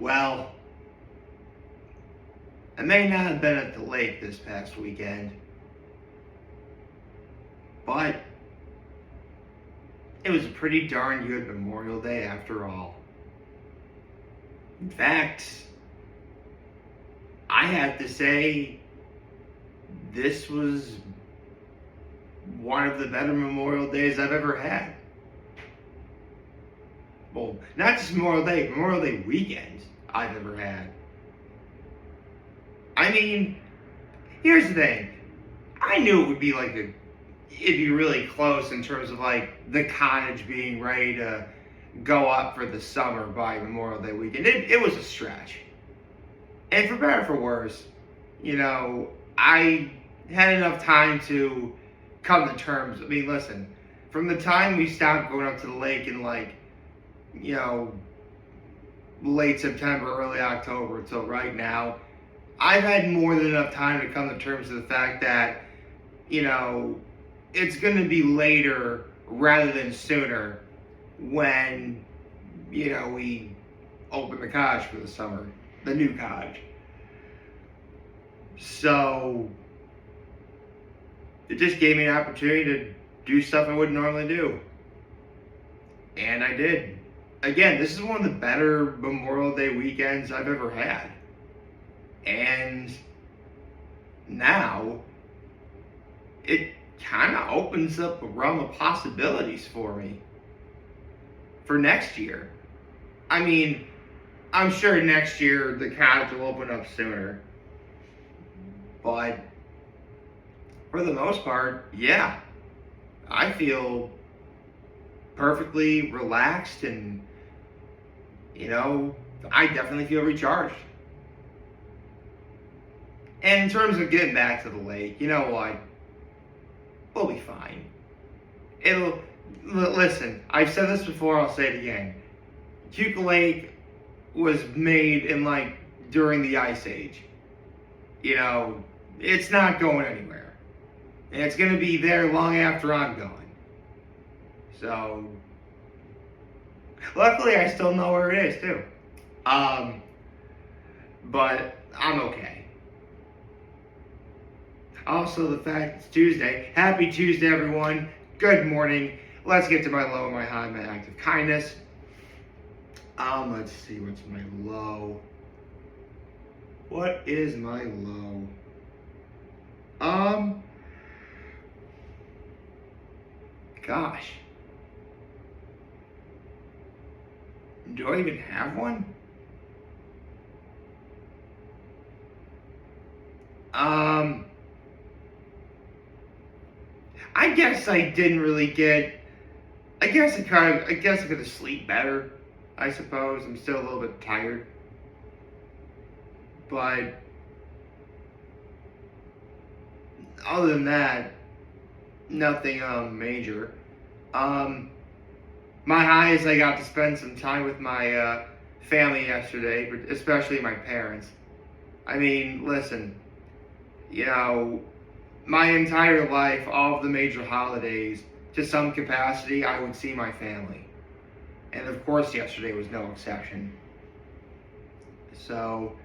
Well, I may not have been at the lake this past weekend, but it was a pretty darn good Memorial Day after all. In fact, I have to say this was one of the better Memorial Days I've ever had. Well, not just Memorial Day weekend I've ever had. I mean, here's the thing. I knew it would be it'd be really close in terms of the cottage being ready to go up for the summer by Memorial Day weekend. It was a stretch. And for better or for worse, I had enough time to come to terms. I mean, listen, from the time we stopped going up to the lake in late September, early October until right now, I've had more than enough time to come to terms with the fact that, it's going to be later rather than sooner when, we open the cottage for the summer, the new cottage. So, it just gave me an opportunity to do stuff I wouldn't normally do. And I did. Again, this is one of the better Memorial Day weekends I've ever had. And now, it kind of opens up a realm of possibilities for me for next year. I mean, I'm sure next year the cottage will open up sooner. But for the most part, yeah, I feel perfectly relaxed and, I definitely feel recharged. And in terms of getting back to the lake, you know what? We'll be fine. Listen, I've said this before, I'll say it again. Keuka Lake was made during the Ice Age. It's not going anywhere. And it's going to be there long after I'm gone. So, luckily I still know where it is too. But I'm okay. Also, the fact it's Tuesday. Happy Tuesday, everyone. Good morning. Let's get to my low, my high, my act of kindness. Let's see, what's my low? What is my low? Gosh. Do I even have one? I guess I didn't really get. I guess I could have slept better. I suppose I'm still a little bit tired, but other than that, nothing major. My high is I got to spend some time with my family yesterday, but especially my parents. I mean, listen, my entire life, all of the major holidays, to some capacity, I would see my family. And of course, yesterday was no exception. So,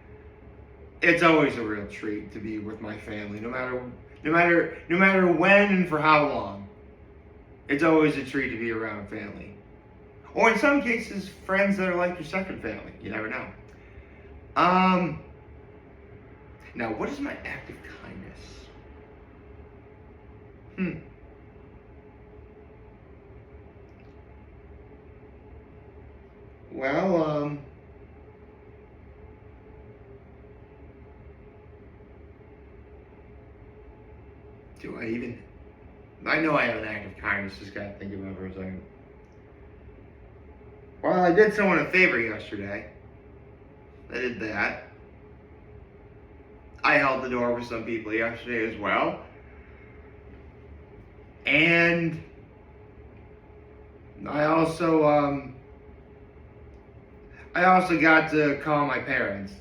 it's always a real treat to be with my family, no matter when and for how long. It's always a treat to be around family. Or in some cases, friends that are like your second family. You never know. Now, what is my act of kindness? Well, do I even? I know I have an act of kindness, just gotta think about it for a second. Well, I did someone a favor yesterday. I did that. I held the door for some people yesterday as well. And I also got to call my parents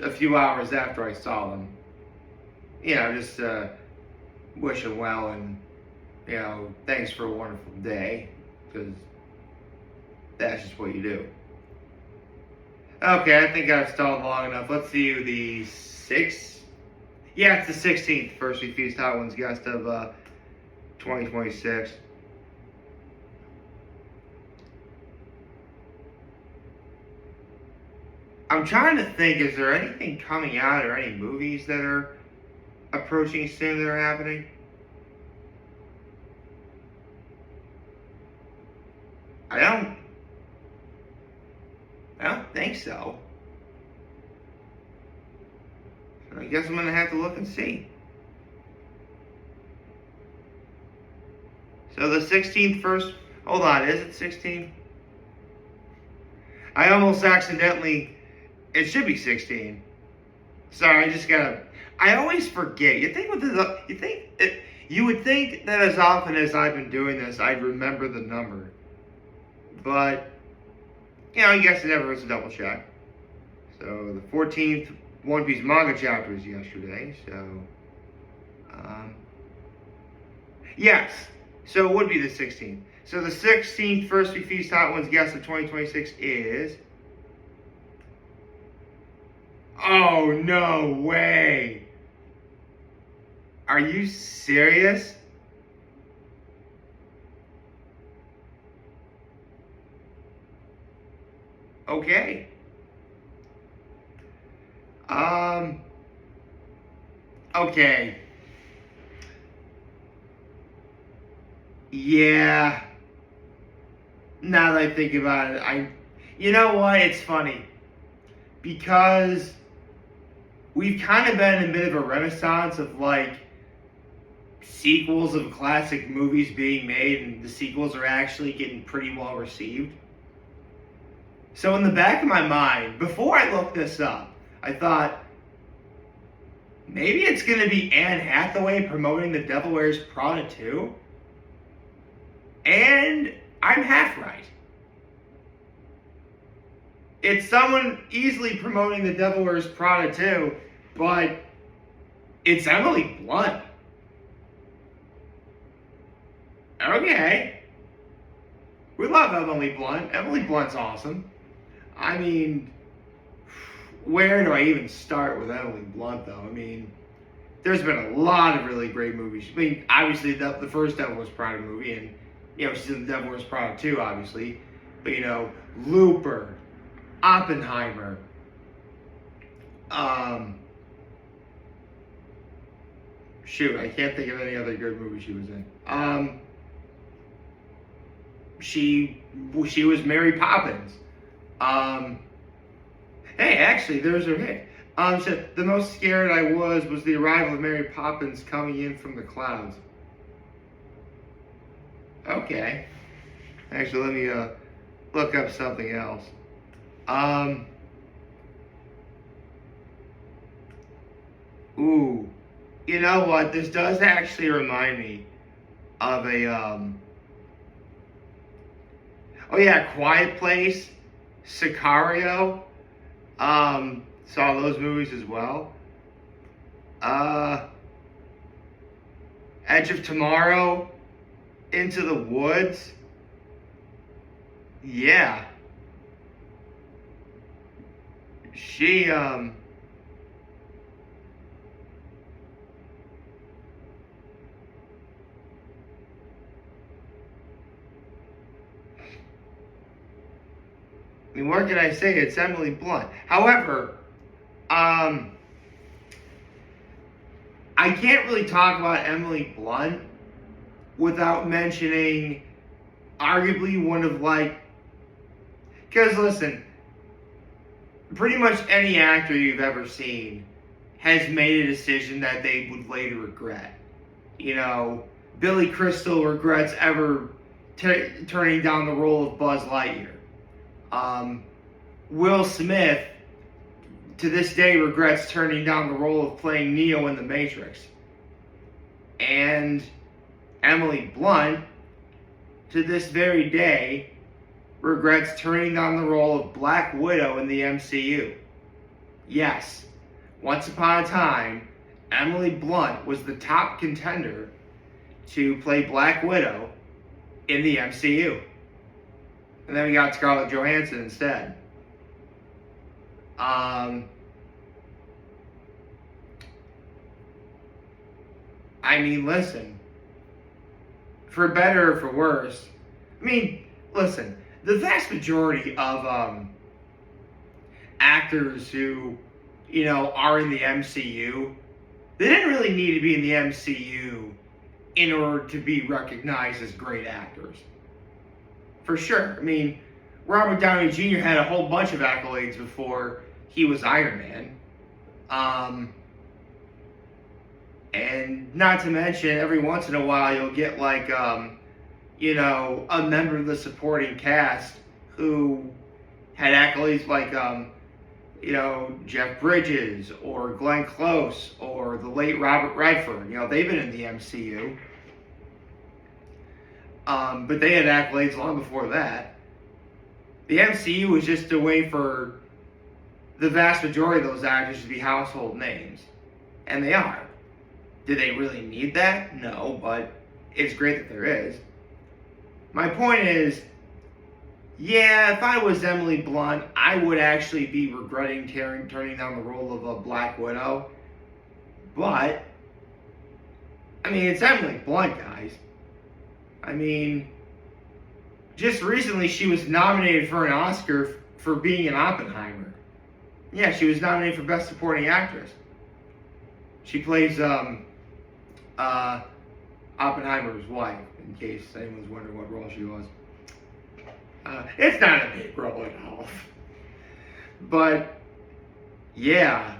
a few hours after I saw them. Just wish them well and, thanks for a wonderful day, because that's just what you do. Okay, I think I've stalled long enough. Let's see who the sixth. Yeah, it's the 16th First We Feast Hot Ones guest of 2026. I'm trying to think, is there anything coming out or any movies that are approaching soon that are happening? I don't I don't think so. I guess I'm gonna have to look and see. So the 16th first. Hold on, is it 16? I almost accidentally. It should be 16. Sorry, I just gotta. I always forget. You think with the. You think it. You would think that as often as I've been doing this, I'd remember the number. But I guess it never hurts to double check. So the 14th One Piece manga chapter was yesterday. So, yes. So it would be the 16th. So the 16th First We Feast Hot Ones guest of 2026 is. Oh, no way. Are you serious? Okay. Okay. Yeah. Now that I think about it, you know what? It's funny because we've kind of been in a bit of a renaissance of like sequels of classic movies being made, and the sequels are actually getting pretty well received. So in the back of my mind, before I looked this up, I thought maybe it's going to be Anne Hathaway promoting The Devil Wears Prada 2. And I'm half right. It's someone easily promoting The Devil Wears Prada 2, but it's Emily Blunt. Okay. We love Emily Blunt. Emily Blunt's awesome. I mean, where do I even start with Emily Blunt, though? I mean, there's been a lot of really great movies. I mean, obviously, the first Devil Wears Prada movie, and, she's in The Devil Wears Prada 2, obviously. But, Looper, Oppenheimer, shoot, I can't think of any other good movie she was in. She was Mary Poppins. Hey, actually, there's her hit. So the most scared I was the arrival of Mary Poppins coming in from the clouds. Okay. Actually, let me look up something else. Ooh. You know what? This does actually remind me of a, oh yeah, Quiet Place, Sicario. Saw those movies as well. Edge of Tomorrow, Into the Woods. Yeah. She, I mean, what can I say? It's Emily Blunt. However, I can't really talk about Emily Blunt without mentioning arguably one of because listen, pretty much any actor you've ever seen has made a decision that they would later regret. Billy Crystal regrets ever turning down the role of Buzz Lightyear. Will Smith, to this day, regrets turning down the role of playing Neo in The Matrix. And Emily Blunt, to this very day, regrets turning down the role of Black Widow in the MCU. Yes, once upon a time, Emily Blunt was the top contender to play Black Widow in the MCU. And then we got Scarlett Johansson instead. Um, I mean, listen, for better or for worse, I mean, listen, the vast majority of actors who, are in the MCU, they didn't really need to be in the MCU in order to be recognized as great actors. For sure. I mean, Robert Downey Jr. had a whole bunch of accolades before he was Iron Man. And not to mention, every once in a while, you'll get like, a member of the supporting cast who had accolades like, Jeff Bridges or Glenn Close or the late Robert Redford. They've been in the MCU. But they had accolades long before that. The MCU was just a way for the vast majority of those actors to be household names. And they are. Do they really need that? No, but it's great that there is. My point is, yeah, if I was Emily Blunt, I would actually be regretting turning down the role of a Black Widow. But, I mean, it's Emily Blunt, guys. I mean, just recently she was nominated for an Oscar for being in Oppenheimer. Yeah, she was nominated for Best Supporting Actress. She plays Oppenheimer's wife, in case anyone's wondering what role she was. It's not a big role at all. But, yeah.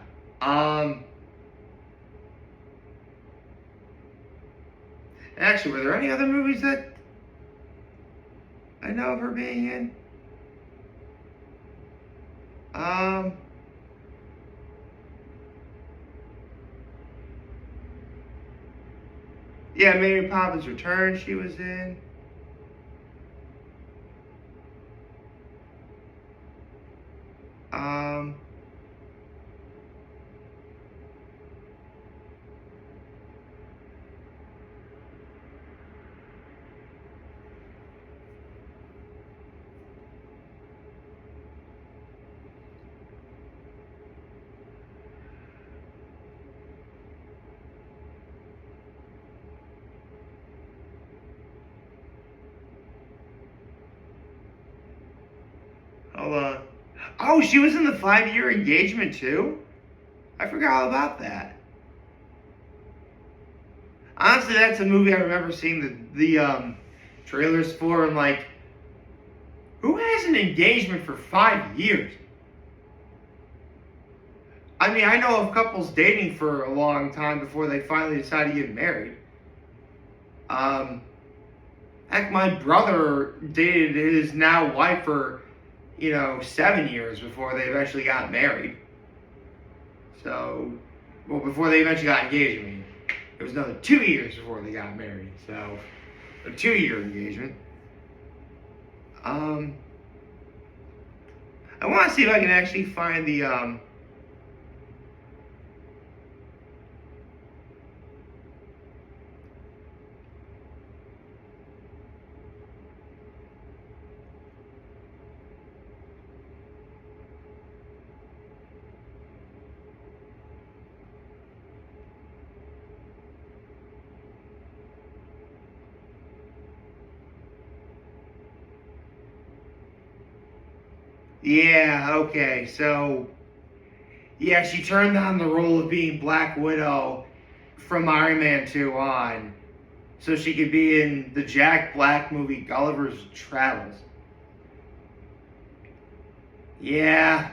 Actually, were there any other movies that I know of her being in? Yeah, Mary Poppins Return she was in. Hold on. Oh, she was in the 5-Year Engagement too? I forgot all about that. Honestly, that's a movie I remember seeing the trailers for, and like, who has an engagement for 5 years? I mean, I know of couples dating for a long time before they finally decide to get married. Heck, my brother dated his now wife for, 7 years before they eventually got married. So, well, before they eventually got engaged, I mean. It was another 2 years before they got married. So, a 2-year engagement. I want to see if I can actually find the, yeah, okay, so, yeah, she turned down the role of being Black Widow from Iron Man 2 on, so she could be in the Jack Black movie Gulliver's Travels. Yeah.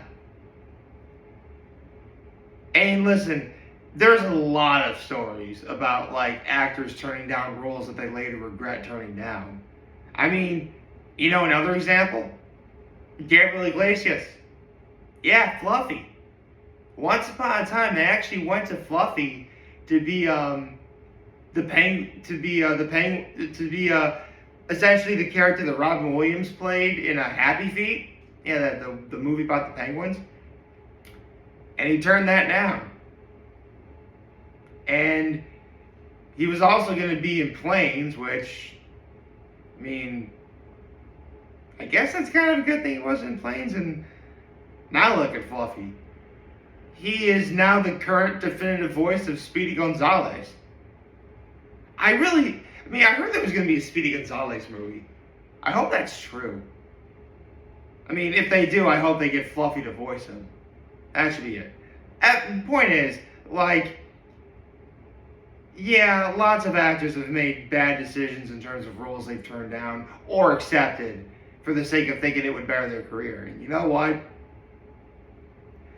And listen, there's a lot of stories about, like, actors turning down roles that they later regret turning down. I mean, another example? Gabriel Iglesias. Yeah, Fluffy. Once upon a time, they actually went to Fluffy to be essentially the character that Robin Williams played in Happy Feet. Yeah, the movie about the penguins. And he turned that down. And he was also going to be in Planes, which, I mean, I guess that's kind of a good thing he wasn't in Planes, and Now look at Fluffy. He is now the current definitive voice of Speedy Gonzales. I heard there was going to be a Speedy Gonzales movie. I hope that's true. I mean, if they do, I hope they get Fluffy to voice him. That should be it. The point is, like, yeah, lots of actors have made bad decisions in terms of roles they've turned down or accepted for the sake of thinking it would better their career. And you know what?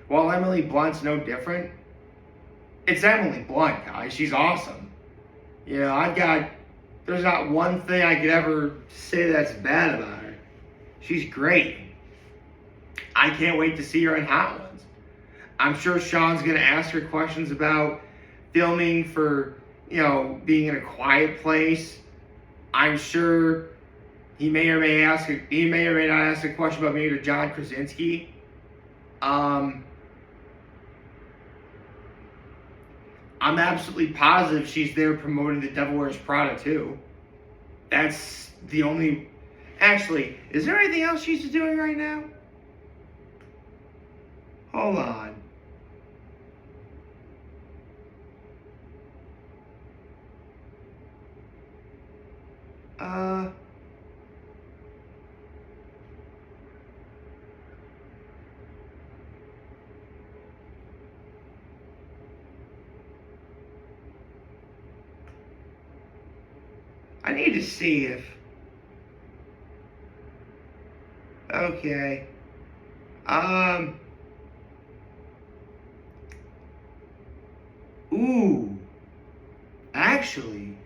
While Emily Blunt's no different, it's Emily Blunt, guys. She's awesome. You know, there's not one thing I could ever say that's bad about her. She's great. I can't wait to see her in Hot Ones. I'm sure Sean's going to ask her questions about filming for, you know, being in A Quiet Place. I'm sure he may or may not ask a question about maybe John Krasinski. I'm absolutely positive she's there promoting The Devil Wears Prada too. That's the only... Actually, is there anything else she's doing right now? Hold on. I need to see if... Okay. Ooh. Actually.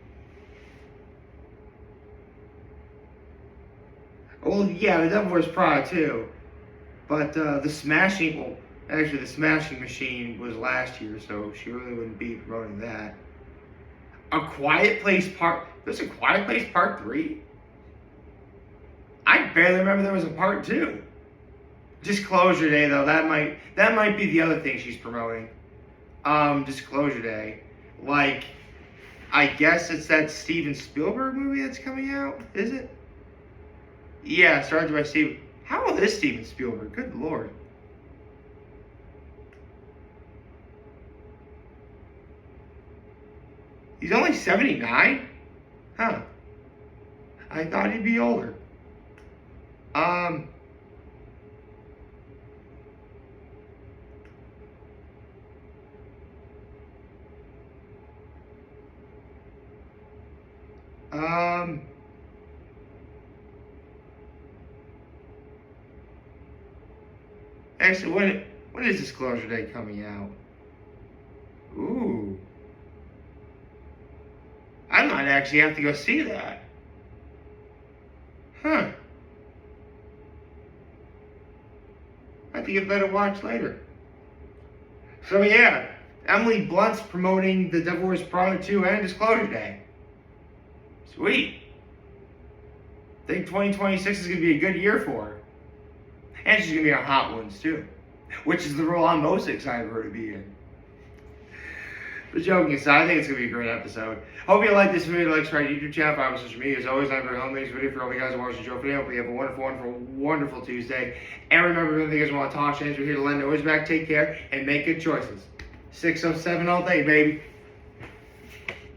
Well, yeah, The Devil Wears Prada too. But the Smashing Machine was last year, so she really wouldn't be promoting that. There's A Quiet Place Part 3? I barely remember there was a Part 2. Disclosure Day, though, that might be the other thing she's promoting. Disclosure Day. Like, I guess it's that Steven Spielberg movie that's coming out, is it? Yeah, started by Steven. How old is Steven Spielberg? Good Lord. He's only 79? Huh. I thought he'd be older. Actually, when is Disclosure Day coming out? Ooh. I might actually have to go see that. Huh. I have to give that a watch later. So yeah, Emily Blunt's promoting The Devil Wears Prada 2 and Disclosure Day. Sweet. I think 2026 is going to be a good year for her. And she's going to be on Hot Ones too, which is the role I'm most excited for her to be in. But joking aside, I think it's going to be a great episode. Hope you like this video. Like, subscribe to YouTube channel, follow me on social media. As always, I'm very home this video for all you guys who watch the show video. Hope you have a wonderful, wonderful, wonderful Tuesday. And remember, if you guys want to talk change, we're here to lend always back. Take care and make good choices. 607 all day, baby.